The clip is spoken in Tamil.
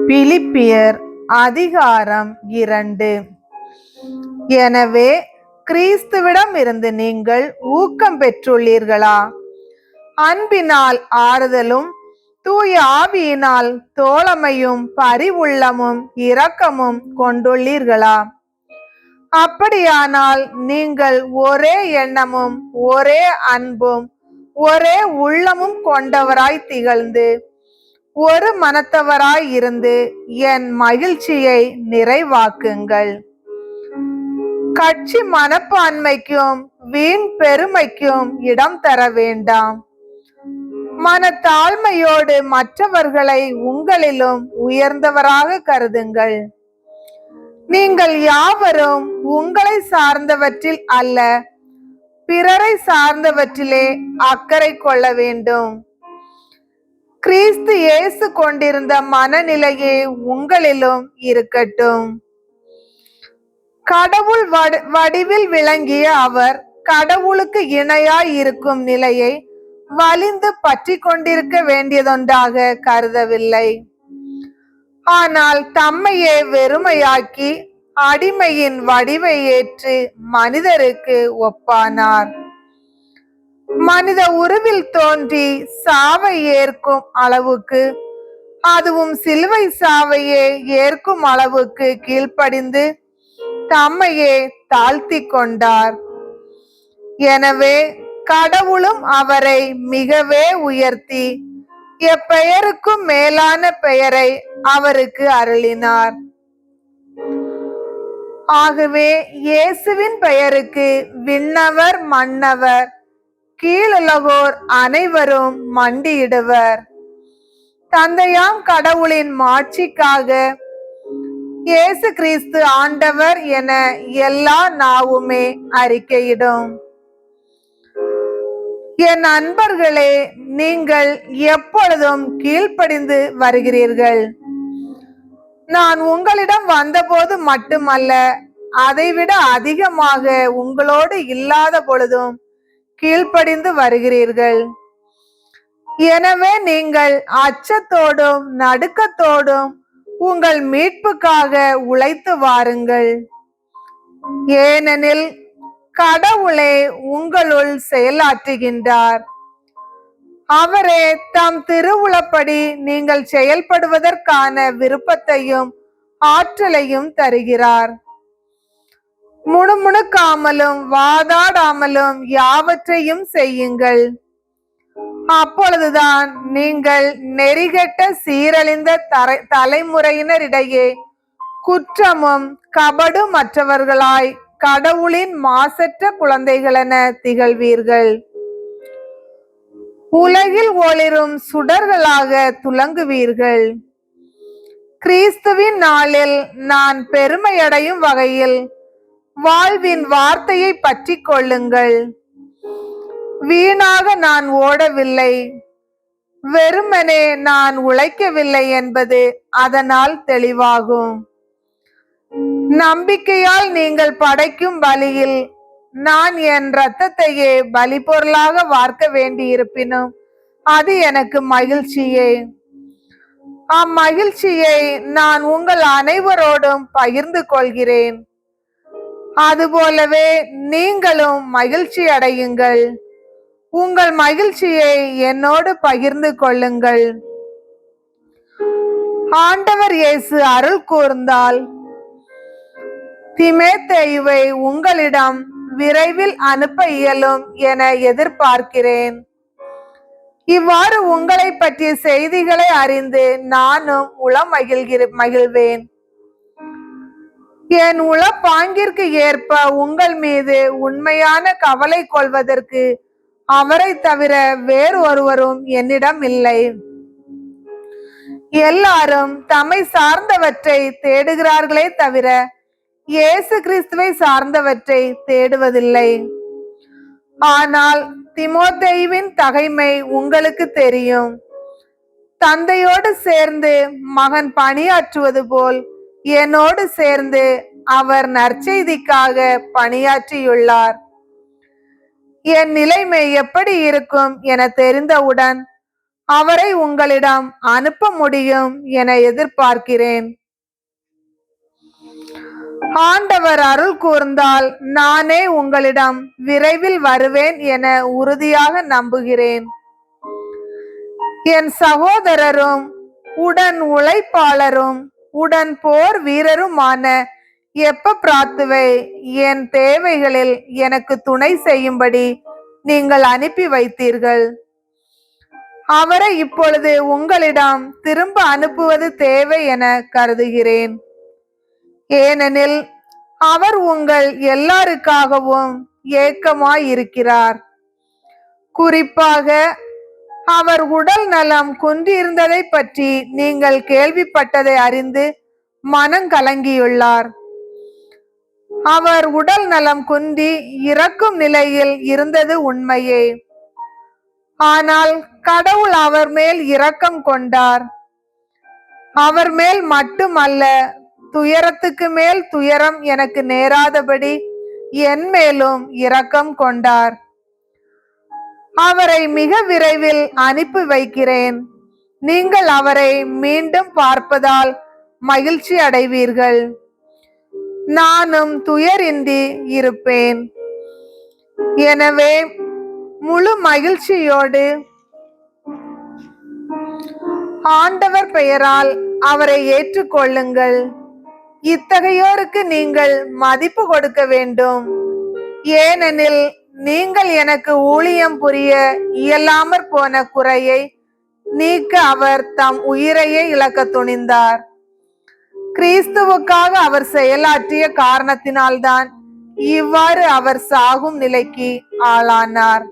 பிலிப்பியர் அதிகாரம் 2. எனவே கிறிஸ்துவிடம் இருந்து நீங்கள் ஊக்கம் பெற்றுள்ளீர்களா? அன்பினால் ஆறுதலும் தூய ஆவியினால் தோழமையும் பரிவுள்ளமும் இரக்கமும் கொண்டுள்ளீர்களா? அப்படியானால் நீங்கள் ஒரே எண்ணமும் ஒரே அன்பும் ஒரே உள்ளமும் கொண்டவராய் திகழ்ந்து ஒரு மனத்தவராய் இருந்து என் மகிழ்ச்சியை நிறைவாக்குங்கள். கட்சி மனப்பான்மைக்கும் வீண் பெருமைக்கும் இடம் தர வேண்டாம். மனத்தாழ்மையோடு மற்றவர்களை உங்களிலும் உயர்ந்தவராக கருதுங்கள். நீங்கள் யாவரும் உங்களை சார்ந்தவற்றில் அல்ல, பிறரை சார்ந்தவற்றிலே அக்கறை கொள்ள வேண்டும். கிறிஸ்து இயேசு கொண்டிருந்த மனநிலையே உங்களிலும் இருக்கட்டும். கடவுள் வடிவில் விளங்கிய அவர் கடவுளுக்கு இணையாய் இருக்கும் நிலையை வலிந்து பற்றி கொண்டிருக்க வேண்டியதொன்றாக கருதவில்லை. ஆனால் தம்மையே வெறுமையாக்கி அடிமையின் வடிவை ஏற்று மனிதருக்கு ஒப்பானார். மனித உருவில் தோன்றி சாவை ஏற்கும் அளவுக்கு, அதுவும் சிலுவை சாவையே ஏற்கும் அளவுக்கு கீழ்ப்படிந்து தம்மையே தாழ்த்தி கொண்டார். எனவே கடவுளும் அவரை மிகவே உயர்த்தி எப்பெயருக்கும் மேலான பெயரை அவருக்கு அருளினார். ஆகவே இயேசுவின் பெயருக்கு விண்ணவர் மன்னவர் கீழுலகோர் அனைவரும் மண்டியிடுவர். தந்தையாம் கடவுளின் மாட்சிக்காக இயேசு கிறிஸ்து ஆண்டவர் என எல்லா நாவுமே அறிக்கையிடும். என் அன்பர்களே, நீங்கள் எப்பொழுதும் கீழ்ப்படிந்து வருகிறீர்கள். நான் உங்களிடம் வந்தபோது மட்டுமல்ல, அதைவிட அதிகமாக உங்களோடு இல்லாத பொழுதும் கீழ்ப்படிந்து வருகிறீர்கள். எனவே நீங்கள் அச்சத்தோடும் நடுக்கத்தோடும் உங்கள் மீட்புக்காக உழைத்து வாருங்கள். ஏனெனில் கடவுளே உங்களுள் செயலாற்றுகின்றார். அவரே தம் திருவுளப்படி நீங்கள் செயல்படுவதற்கான விருப்பத்தையும் ஆற்றலையும் தருகிறார். முணுமுணுக்காமலும் வாதாடாமலும் யாவற்றையும் செய்யுங்கள். அப்பொழுதுதான் நீங்கள் நெறிகெட்ட சீரழிந்த தலைமுறையினரிடையே குற்றமும் கபடுமற்றவர்களாய் கடவுளின் மாசற்ற குழந்தைகளென திகழ்வீர்கள். உலகில் ஒளிரும் சுடர்களாக துலங்குவீர்கள். கிறிஸ்துவின் நாளில் நான் பெருமையடையும் வகையில் வாழ்வின் வார்த்தையை பற்றி கொள்ளுங்கள். வீணாக நான் ஓடவில்லை, வெறுமனே நான் உழைக்கவில்லை என்பது அதனால் தெளிவாகும். நம்பிக்கையால் நீங்கள் படைக்கும் பலியில் நான் என் இரத்தத்தையே பலி பொருளாக வார்க்க வேண்டியிருப்பினும் அது எனக்கு மகிழ்ச்சியே. அம்மகிழ்ச்சியை நான் உங்கள் அனைவரோடும் பகிர்ந்து கொள்கிறேன். அதுபோலவே நீங்களும் மகிழ்ச்சி அடையுங்கள். உங்கள் மகிழ்ச்சியை என்னோடு பகிர்ந்து கொள்ளுங்கள். ஆண்டவர் இயேசு அருள் கூர்ந்தால் தீமோத்தேயுவை உங்களிடம் விரைவில் அனுப்ப இயலும் என எதிர்பார்க்கிறேன். இவ்வாறு உங்களை பற்றிய செய்திகளை அறிந்து நானும் மகிழ்வேன். என் உளப்பாங்கிற்கு ஏற்ப உங்கள் மீது உண்மையான கவலை கொள்வதற்கு அவரை தவிர வேறு ஒருவரும் என்னிடம் இல்லை. எல்லாரும் தம்மை சார்ந்தவற்றை தேடுகிறார்களே தவிர இயேசு கிறிஸ்துவை சார்ந்தவற்றை தேடுவதில்லை. ஆனால் தீமோத்தேயுவின் தகைமை உங்களுக்கு தெரியும். தந்தையோடு சேர்ந்து மகன் பணியாற்றுவது போல் என்னோடு சேர்ந்து அவர் நற்செய்திக்காக பணியாற்றியுள்ளார். என் நிலைமை எப்படி இருக்கும் என தெரிந்தவுடன் அவரை உங்களிடம் அனுப்ப முடியும் என எதிர்பார்க்கிறேன். ஆண்டவர் அருள் கூர்ந்தால் நானே உங்களிடம் விரைவில் வருவேன் என உறுதியாக நம்புகிறேன். என் சகோதரரும் உடன் உழைப்பாளரும் உடன் போர் வீரருமான எப்பப்ராத்துவை என் தேவைகளில் எனக்கு துணை செய்யும்படி நீங்கள் அனுப்பி வைத்தீர்கள். அவரை இப்பொழுது உங்களிடம் திரும்ப அனுப்புவது தேவை என கருதுகிறேன். ஏனெனில் அவர் உங்கள் எல்லாருக்காகவும் ஏக்கமாயிருக்கிறார். குறிப்பாக அவர் உடல் நலம் குன்றியிருந்ததை பற்றி நீங்கள் கேள்விப்பட்டதை அறிந்து மனம் கலங்கியுள்ளார். அவர் உடல் நலம் குன்றி இறக்கும் நிலையில் இருந்தது உண்மையே. ஆனால் கடவுள் அவர் மேல் இரக்கம் கொண்டார். அவர் மேல் மட்டுமல்ல, துயரத்துக்கு மேல் துயரம் எனக்கு நேராதபடி என் மேலும் இரக்கம் கொண்டார். அவரை மிக விரைவில் அனுப்பி வைக்கிறேன். நீங்கள் அவரை மீண்டும் பார்ப்பதால் மகிழ்ச்சி அடைவீர்கள். நானும் துயரின்றி இருப்பேன். எனவே முழு மகிழ்ச்சியோடு ஆண்டவர் பெயரால் அவரை ஏற்றுக்கொள்ளுங்கள். இத்தகையோருக்கு நீங்கள் மதிப்பு கொடுக்க வேண்டும். ஏனெனில் நீங்கள் எனக்கு ஊழியம் புரிய இயலாமற் போன குறையை நீக்க அவர் தம் உயிரையே இழக்க துணிந்தார். கிறிஸ்துவுக்காக அவர் செயலாற்றிய காரணத்தினால்தான் இவ்வாறு அவர் சாகும் நிலைக்கு ஆளானார்.